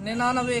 99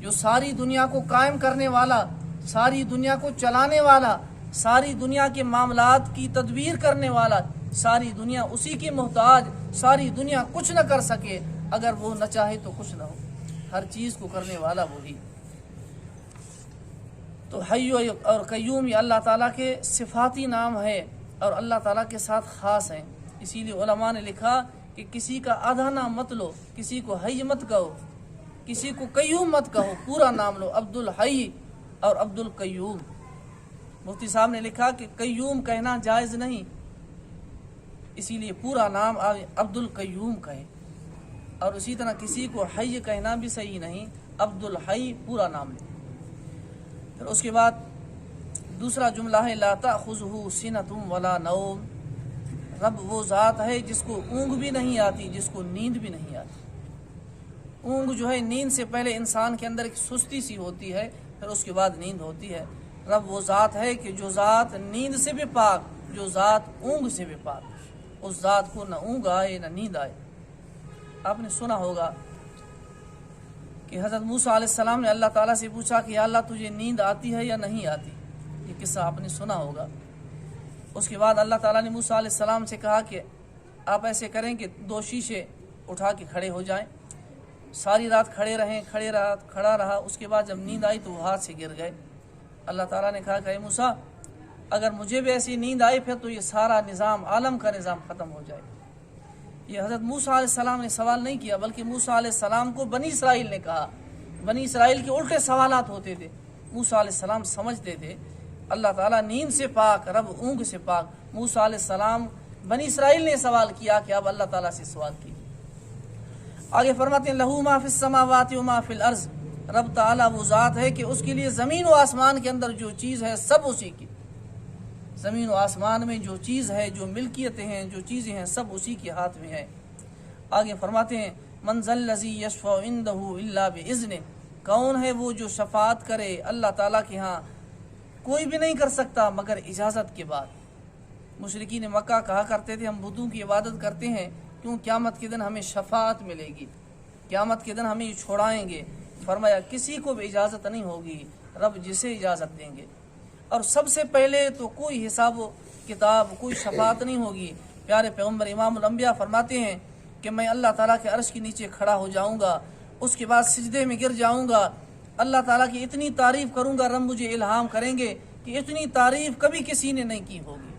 جو ساری دنیا کو قائم کرنے والا، ساری دنیا کو چلانے والا، ساری دنیا کے معاملات کی تدبیر کرنے والا، ساری دنیا اسی کی محتاج، ساری دنیا کچھ نہ کر سکے، اگر وہ نہ چاہے تو کچھ نہ ہو، ہر چیز کو کرنے والا وہی۔ تو حی اور قیوم یہ اللہ تعالیٰ کے صفاتی نام ہے اور اللہ تعالیٰ کے ساتھ خاص ہیں۔ اسی لیے علماء نے لکھا کہ کسی کا آدھا نام مت لو، کسی کو حی مت کہو، کسی کو قیوم مت کہو، پورا نام لو، عبد الحی اور عبد القیوم۔ مفتی صاحب نے لکھا کہ قیوم کہنا جائز نہیں، اسی لیے پورا نام عبد القیوم کہے، اور اسی طرح کسی کو حی کہنا بھی صحیح نہیں، عبد الحی پورا نام لے۔ پھر اس کے بعد دوسرا جملہ ہے لا تأخذہ سنۃ ولا نوم، رب وہ ذات ہے جس کو اونگ بھی نہیں آتی، جس کو نیند بھی نہیں آتی۔ اونگ جو ہے نیند سے پہلے انسان کے اندر ایک سستی سی ہوتی ہے، پھر اس کے بعد نیند ہوتی ہے۔ رب وہ ذات ہے کہ جو ذات نیند سے بھی پاک، جو ذات اونگ سے بھی پاک، اس ذات کو نہ اونگ آئے نہ نیند آئے۔ آپ نے سنا ہوگا کہ حضرت موسیٰ علیہ السلام نے اللہ تعالیٰ سے پوچھا کہ یا اللہ تجھے نیند آتی ہے یا نہیں آتی، یہ قصہ آپ نے سنا ہوگا۔ اس کے بعد اللہ تعالیٰ نے موسیٰ علیہ السلام سے کہا کہ آپ ایسے کریں کہ 2 شیشے اٹھا کے کھڑے ہو جائیں، ساری رات کھڑے رہیں، کھڑا رہا، اس کے بعد جب نیند آئی تو وہ ہاتھ سے گر گئے۔ اللہ تعالیٰ نے کہا کہ اے موسیٰ اگر مجھے بھی ایسی نیند آئی پھر تو یہ سارا نظام، عالم کا نظام ختم ہو جائے۔ یہ حضرت موسیٰ علیہ السلام نے سوال نہیں کیا، بلکہ موسیٰ علیہ السلام کو بنی اسرائیل نے کہا۔ بنی اسرائیل کے الٹے سوالات ہوتے تھے، موسیٰ علیہ السلام سمجھتے تھے اللہ تعالیٰ نیند سے پاک، رب اونگ سے پاک۔ موسیٰ علیہ السلام بنی اسرائیل نے سوال کیا کہ اب اللہ تعالیٰ سے سوال کی۔ آگے فرماتے ہیں لہو ما فی السماوات و ما فی الارض، رب تعالیٰ وہ ذات ہے کہ اس کے لیے زمین و آسمان کے اندر جو چیز ہے سب اسی کی، زمین و آسمان میں جو چیز ہے، جو ملکیتیں ہیں، جو چیزیں ہیں، سب اسی کے ہاتھ میں ہے۔ آگے فرماتے ہیں من ذا الذی یشفع عندہ الا باذنہ، کون ہے وہ جو شفاعت کرے اللہ تعالیٰ کے ہاں، کوئی بھی نہیں کر سکتا مگر اجازت کے بعد۔ مشرکین مکہ کہا کرتے تھے ہم بتوں کی عبادت کرتے ہیں کیوں، قیامت کے دن ہمیں شفاعت ملے گی، قیامت کے دن ہمیں چھوڑائیں گے۔ فرمایا کسی کو بھی اجازت نہیں ہوگی، رب جسے اجازت دیں گے، اور سب سے پہلے تو کوئی حساب و کتاب، کوئی شفاعت نہیں ہوگی۔ پیارے پیغمبر امام الانبیاء فرماتے ہیں کہ میں اللہ تعالیٰ کے عرش کے نیچے کھڑا ہو جاؤں گا، اس کے بعد سجدے میں گر جاؤں گا، اللہ تعالیٰ کی اتنی تعریف کروں گا، رب مجھے الہام کریں گے کہ اتنی تعریف کبھی کسی نے نہیں کی ہوگی۔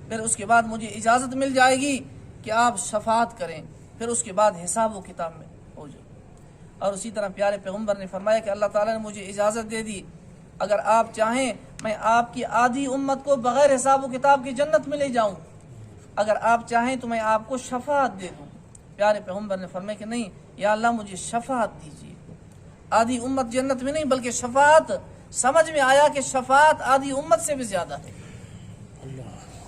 پھر اس کے بعد مجھے اجازت مل جائے گی کہ آپ شفاعت کریں، پھر اس کے بعد حساب و کتاب میں ہو جائے۔ اور اسی طرح پیارے پیغمبر نے فرمایا کہ اللہ تعالیٰ نے مجھے اجازت دے دی، اگر آپ چاہیں میں آپ کی آدھی امت کو بغیر حساب و کتاب کی جنت میں لے جاؤں، اگر آپ چاہیں تو میں آپ کو شفاعت دے دوں۔ پیارے پیغمبر نے فرمایا کہ نہیں یا اللہ مجھے شفاعت دیجیے، آدھی امت جنت میں نہیں بلکہ شفاعت۔ سمجھ میں آیا کہ شفاعت آدھی امت سے بھی زیادہ ہے،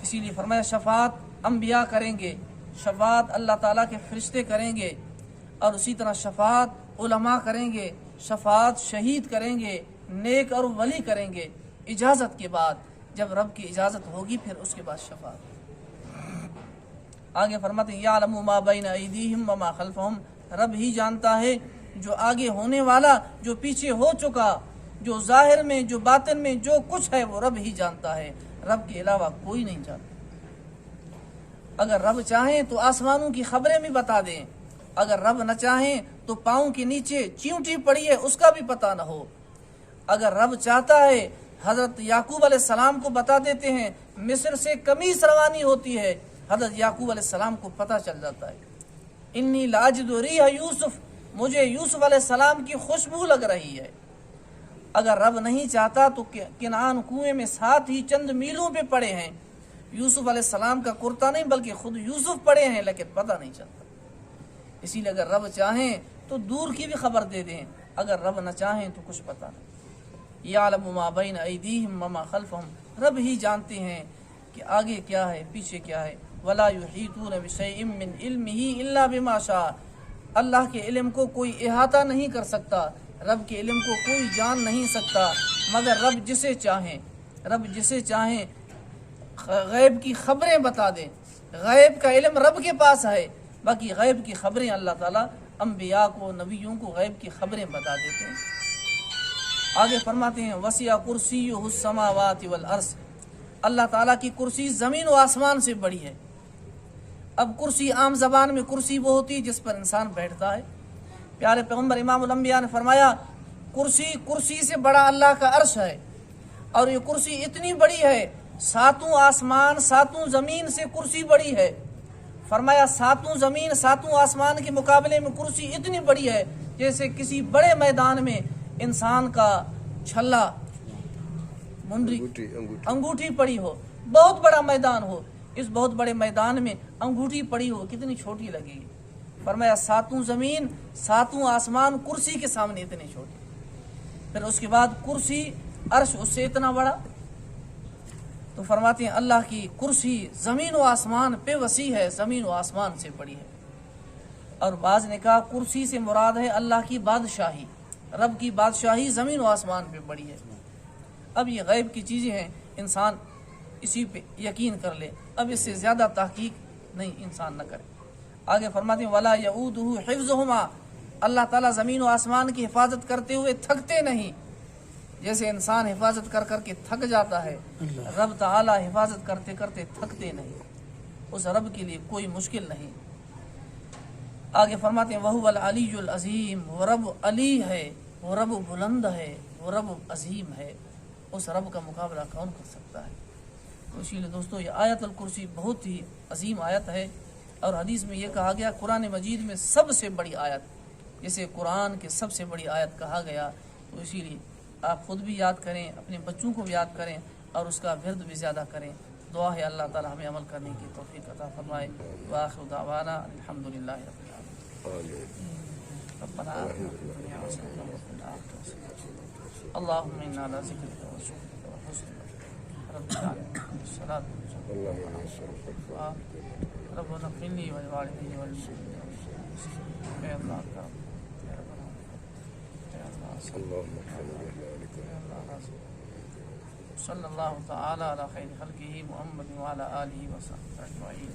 اسی لیے فرمایا شفاعت انبیاء کریں گے، شفاعت اللہ تعالیٰ کے فرشتے کریں گے، اور اسی طرح شفاعت علماء کریں گے، شفاعت شہید کریں گے، نیک اور ولی کریں گے، اجازت کے بعد۔ جب رب کی اجازت ہوگی پھر اس کے بعد شفاعت۔ آگے فرماتے ہیں یعلم ما بین ایدیہم وما خلفہم، رب ہی جانتا ہے جو آگے ہونے والا، جو پیچھے ہو چکا، جو ظاہر میں، جو باطن میں، جو کچھ ہے وہ رب ہی جانتا ہے، رب کے علاوہ کوئی نہیں جانتا۔ اگر رب چاہیں تو آسمانوں کی خبریں بھی بتا دیں، اگر رب نہ چاہیں تو پاؤں کے نیچے چیونٹی پڑی ہے اس کا بھی پتہ نہ ہو۔ اگر رب چاہتا ہے حضرت یعقوب علیہ السلام کو بتا دیتے ہیں، مصر سے قمیص روانی ہوتی ہے، حضرت یعقوب علیہ السلام کو پتہ چل جاتا ہے انی لاجد ریح یوسف، مجھے یوسف علیہ السلام کی خوشبو لگ رہی ہے۔ اگر رب نہیں چاہتا تو کنعان کنویں میں ساتھ ہی چند میلوں پہ پڑے ہیں، یوسف علیہ السلام کا کرتا نہیں بلکہ خود یوسف پڑے ہیں، لیکن پتہ نہیں چلتا۔ اسی لیے اگر رب چاہیں تو دور کی بھی خبر دے دیں، اگر رب نہ چاہیں تو کچھ پتہ نہیں۔ یعلم ما بین ایدیہم وما خلفہم، رب ہی جانتے ہیں کہ آگے کیا ہے پیچھے کیا ہے۔ ولا یحیطون بشیء من علمہ الا بما شاء، اللہ کے علم کو کوئی احاطہ نہیں کر سکتا، رب کے علم کو کوئی جان نہیں سکتا مگر رب جسے چاہیں۔ رب جسے چاہیں غیب کی خبریں بتا دیں، غیب کا علم رب کے پاس ہے، باقی غیب کی خبریں اللہ تعالیٰ انبیاء کو نبیوں کو غیب کی خبریں بتا دیتے ہیں۔ آگے فرماتے ہیں وسیع کرسیہ السماوات والارض، اللہ تعالیٰ کی کرسی زمین و آسمان سے بڑی ہے۔ اب کرسی عام زبان میں کرسی وہ ہوتی ہے جس پر انسان بیٹھتا ہے۔ پیارے پیغمبر امام الانبیاء نے فرمایا کرسی سے بڑا اللہ کا عرش ہے، اور یہ کرسی اتنی بڑی ہے، ساتوں آسمان ساتوں زمین سے کرسی بڑی ہے۔ فرمایا ساتوں زمین ساتوں آسمان کے مقابلے میں کرسی اتنی بڑی ہے جیسے کسی بڑے میدان میں انسان کا چھلا منڈی انگوٹھی پڑی ہو، بہت بڑا میدان ہو، اس بہت بڑے میدان میں انگوٹھی پڑی ہو کتنی چھوٹی لگے گی۔ فرمایا ساتوں زمین ساتوں آسمان کرسی کے سامنے اتنے چھوٹے۔ پھر اس کے بعد کرسی عرش اس سے اتنا بڑا۔ تو فرماتے ہیں اللہ کی کرسی زمین و آسمان پہ وسیع ہے، زمین و آسمان سے بڑی ہے۔ اور بعض نے کہا کرسی سے مراد ہے اللہ کی بادشاہی، رب کی بادشاہی زمین و آسمان پہ بڑی ہے۔ اب یہ غیب کی چیزیں ہیں، انسان اسی پہ یقین کر لے، اب اس سے زیادہ تحقیق نہیں انسان نہ کرے۔ آگے فرماتے ہیں وَلَا يَؤُودُهُ حِفْظُهُمَا، اللہ تعالیٰ زمین و آسمان کی حفاظت کرتے ہوئے تھکتے نہیں، جیسے انسان حفاظت کر کر کے تھک جاتا ہے، رب تعالیٰ حفاظت کرتے کرتے تھکتے نہیں، اس رب کے لیے کوئی مشکل نہیں۔ آگے فرماتے ہیں وَهُوَ الْعَلِيُّ الْعَظِيمُ، وہ رب علی ہے، وہ رب بلند ہے، وہ رب عظیم ہے، اس رب کا مقابلہ کون کر سکتا ہے؟ تو اسی لیے دوستو یہ آیت الکرسی بہت ہی عظیم آیت ہے، اور حدیث میں یہ کہا گیا قرآن مجید میں سب سے بڑی آیت، جسے قرآن کے سب سے بڑی آیت کہا گیا۔ تو اسی لیے آپ خود بھی یاد کریں، اپنے بچوں کو بھی یاد کریں، اور اس کا ورد بھی زیادہ کریں۔ دعا ہے اللہ تعالی ہمیں عمل کرنے کی توفیق عطا فرمائے۔ وآخر دعوانا الحمدللہ رب العالمین۔ ربنا آتنا فی الدنیا حسنۃ وفی الآخرۃ حسنۃ اللهم انا على ذکرک وشکرک وحسن عبادتک رب الصلاۃ ربنا اغفر لي ولوالدي والمسلمين يا الله کرم یا رب صلی اللہ تعالی علی خیر خلقہ محمد وعلی آلہ وصحبہ اجمعین۔